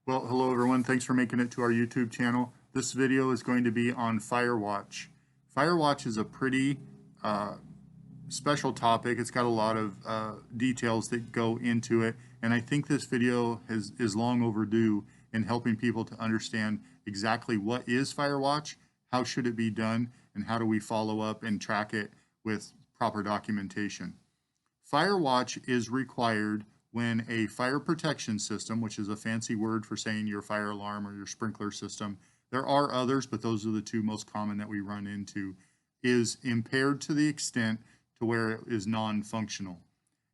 Well, hello everyone. Thanks for making it to our YouTube channel. This video is going to be on Firewatch. Firewatch is a pretty special topic. It's got a lot of details that go into it, and I think this video is long overdue in helping people to understand exactly what is Firewatch, how should it be done, and how do we follow up and track it with proper documentation. Firewatch is required when a fire protection system, which is a fancy word for saying your fire alarm or your sprinkler system, there are others, but those are the two most common that we run into, is impaired to the extent to where it is non-functional.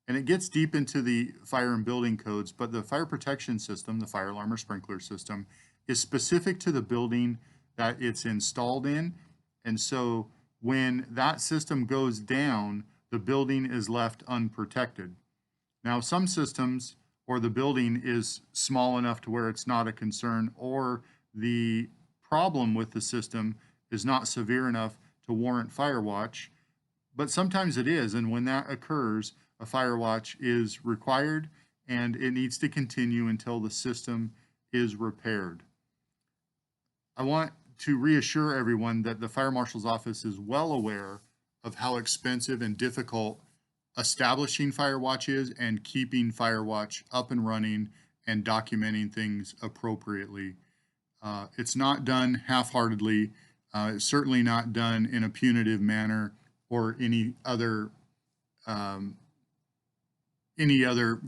And it gets deep into the fire and building codes, but the fire protection system, the fire alarm or sprinkler system, is specific to the building that it's installed in. And so when that system goes down, the building is left unprotected. Now, some systems or the building is small enough to where it's not a concern, or the problem with the system is not severe enough to warrant Firewatch, but sometimes it is, and when that occurs, a Firewatch is required and it needs to continue until the system is repaired. I want to reassure everyone that the Fire Marshal's Office is well aware of how expensive and difficult establishing Firewatch is and keeping Firewatch up and running and documenting things appropriately. It's not done half-heartedly. It's certainly not done in a punitive manner or any other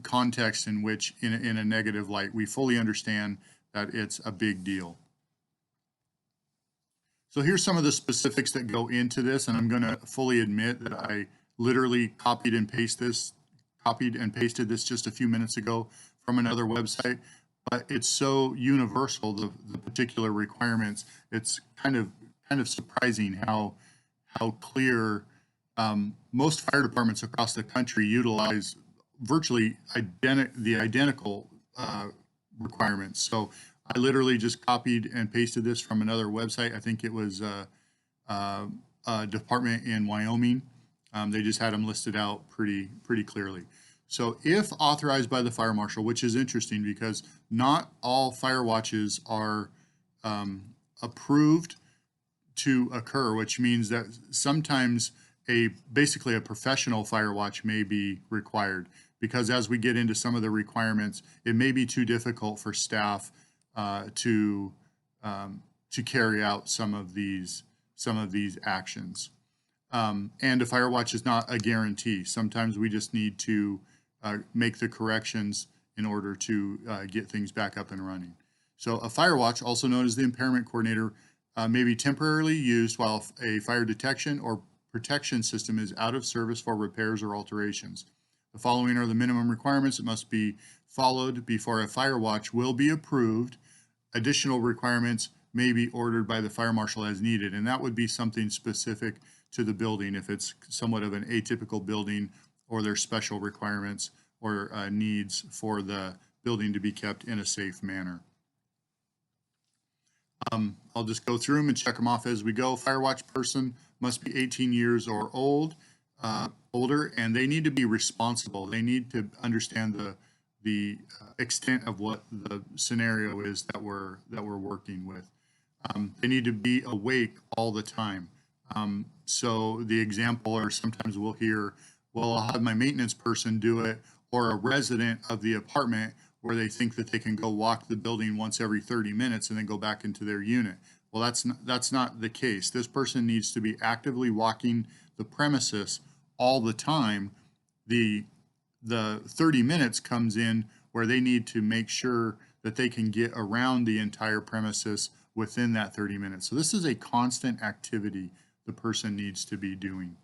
context in which in a negative light. We fully understand that it's a big deal. So here's some of the specifics that go into this, and I'm going to fully admit that I literally copied and pasted this just a few minutes ago from another website, but it's so universal, the particular requirements. It's kind of surprising how clear most fire departments across the country utilize virtually the identical requirements. So I literally just copied and pasted this from another website. I think it was a department in Wyoming. They just had them listed out pretty clearly. So if authorized by the fire marshal, which is interesting because not all fire watches are approved to occur, which means that sometimes basically a professional fire watch may be required, because as we get into some of the requirements, it may be too difficult for staff to carry out some of these actions. And a fire watch is not a guarantee. Sometimes we just need to make the corrections in order to get things back up and running. So a fire watch, also known as the impairment coordinator, may be temporarily used while a fire detection or protection system is out of service for repairs or alterations. The following are the minimum requirements that must be followed before a fire watch will be approved. Additional requirements may be ordered by the fire marshal as needed, and that would be something specific to the building if it's somewhat of an atypical building, or there's special requirements or needs for the building to be kept in a safe manner. I'll just go through them and check them off as we go. Firewatch person must be 18 years or older, and they need to be responsible. They need to understand the extent of what the scenario is that we're working with. They need to be awake all the time. So the example, or sometimes we'll hear, well, I'll have my maintenance person do it, or a resident of the apartment where they think that they can go walk the building once every 30 minutes and then go back into their unit. Well, that's not the case. This person needs to be actively walking the premises all the time. The 30 minutes comes in where they need to make sure that they can get around the entire premises within that 30 minutes. So this is a constant activity the person needs to be doing.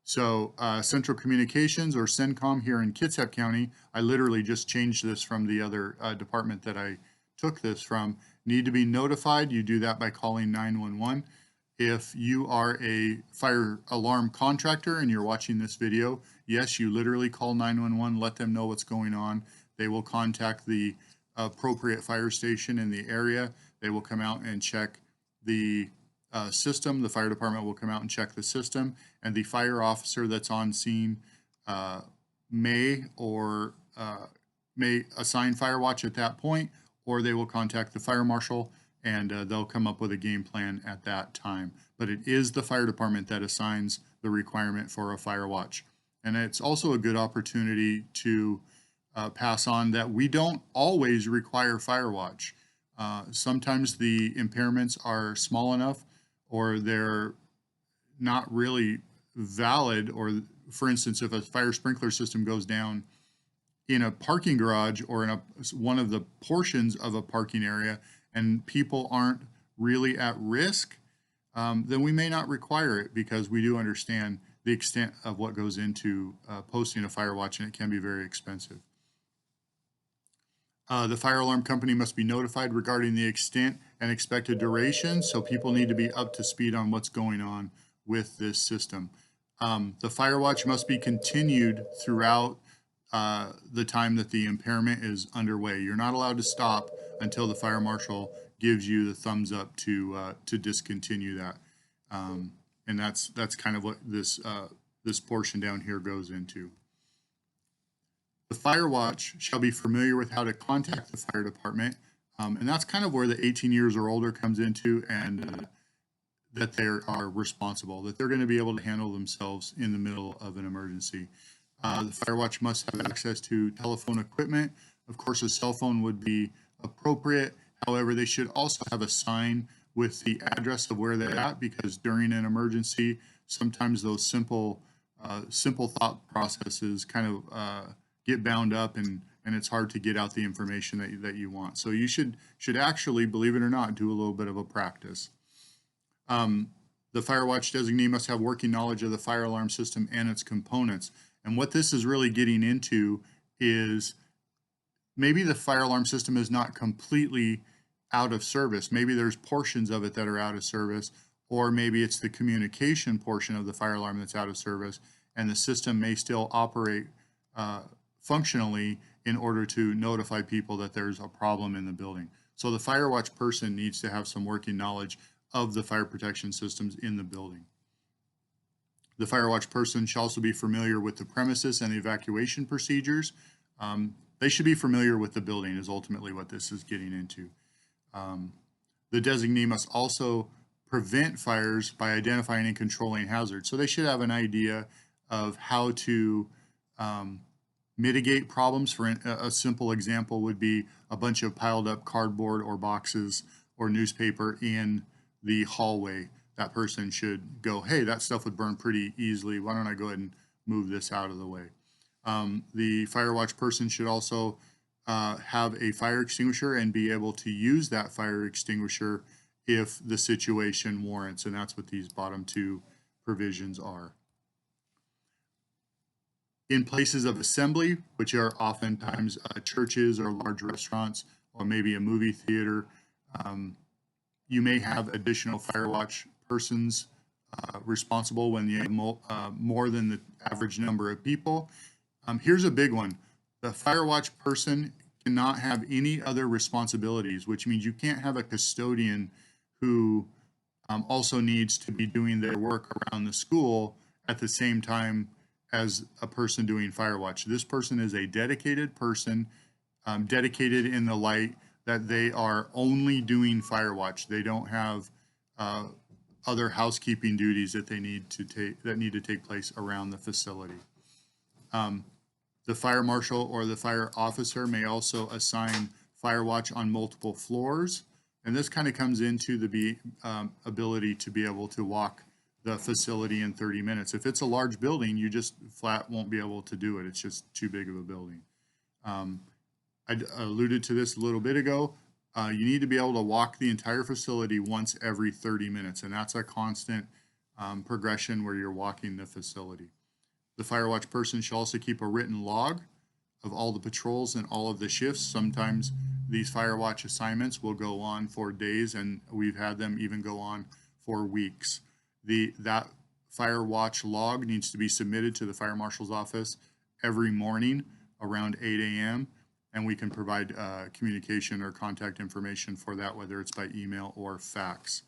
So Central Communications, or CENTCOM, here in Kitsap County, I literally just changed this from the other department that I took this from, need to be notified. You do that by calling 911. If you are a fire alarm contractor and you're watching this video, yes, you literally call 911, let them know what's going on. They will contact the appropriate fire station in the area. They will come out and check the system. The fire department will come out and check the system, and the fire officer that's on scene may assign Firewatch at that point, or they will contact the fire marshal, and they'll come up with a game plan at that time. But it is the fire department that assigns the requirement for a fire watch. And it's also a good opportunity to pass on that we don't always require fire watch. Sometimes the impairments are small enough, or they're not really valid. Or, for instance, if a fire sprinkler system goes down in a parking garage or in one of the portions of a parking area and people aren't really at risk, then we may not require it, because we do understand the extent of what goes into posting a fire watch, and it can be very expensive. The fire alarm company must be notified regarding the extent and expected duration, so people need to be up to speed on what's going on with this system. The fire watch must be continued throughout the time that the impairment is underway. You're not allowed to stop until the fire marshal gives you the thumbs up to discontinue that. And that's kind of what this portion down here goes into. The fire watch shall be familiar with how to contact the fire department, and that's kind of where the 18 years or older comes into, and that they are responsible, that they're going to be able to handle themselves in the middle of an emergency. The fire watch must have access to telephone equipment. Of course, a cell phone would be appropriate. However, they should also have a sign with the address of where they're at, because during an emergency, sometimes those simple thought processes kind of get bound up, and it's hard to get out the information that you want. So you should actually, believe it or not, do a little bit of a practice. The fire watch designee must have working knowledge of the fire alarm system and its components. And what this is really getting into is maybe the fire alarm system is not completely out of service. Maybe there's portions of it that are out of service, or maybe it's the communication portion of the fire alarm that's out of service, and the system may still operate functionally in order to notify people that there's a problem in the building. So the fire watch person needs to have some working knowledge of the fire protection systems in the building. The fire watch person should also be familiar with the premises and the evacuation procedures. They should be familiar with the building is ultimately what this is getting into. The designee must also prevent fires by identifying and controlling hazards. So they should have an idea of how to mitigate problems. For a simple example would be a bunch of piled up cardboard or boxes or newspaper in the hallway. That person should go, hey, that stuff would burn pretty easily. Why don't I go ahead and move this out of the way? The fire watch person should also have a fire extinguisher and be able to use that fire extinguisher if the situation warrants, and that's what these bottom two provisions are. In places of assembly, which are oftentimes churches or large restaurants, or maybe a movie theater, you may have additional fire watch persons responsible when you have more than the average number of people. Here's a big one. The fire watch person cannot have any other responsibilities, which means you can't have a custodian who also needs to be doing their work around the school at the same time as a person doing fire watch. This person is a dedicated person, dedicated in the light that they are only doing fire watch. They don't have other housekeeping duties that they need to take place around the facility. The fire marshal or the fire officer may also assign fire watch on multiple floors, and this kind of comes into the ability to be able to walk the facility in 30 minutes. If it's a large building, you just flat won't be able to do it. It's just too big of a building. I alluded to this a little bit ago. You need to be able to walk the entire facility once every 30 minutes, and that's a constant progression where you're walking the facility. The fire watch person shall also keep a written log of all the patrols and all of the shifts. Sometimes these fire watch assignments will go on for days, and we've had them even go on for weeks. That fire watch log needs to be submitted to the fire marshal's office every morning around 8 a.m. and we can provide communication or contact information for that, whether it's by email or fax.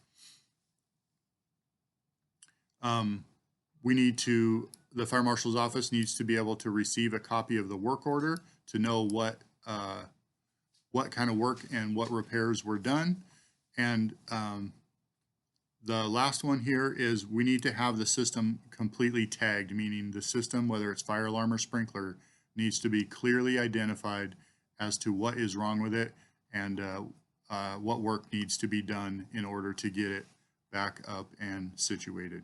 The fire marshal's office needs to be able to receive a copy of the work order to know what what kind of work and what repairs were done. And the last one here is we need to have the system completely tagged, meaning the system, whether it's fire alarm or sprinkler, needs to be clearly identified as to what is wrong with it and what work needs to be done in order to get it back up and situated.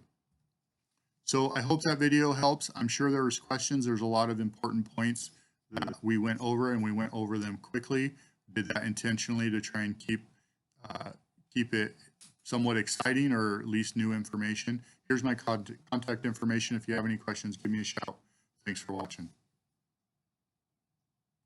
So I hope that video helps. I'm sure there was questions. There's a lot of important points that we went over, and we went over them quickly. Did that intentionally to try and keep it somewhat exciting, or at least new information. Here's my contact information. If you have any questions, give me a shout. Thanks for watching.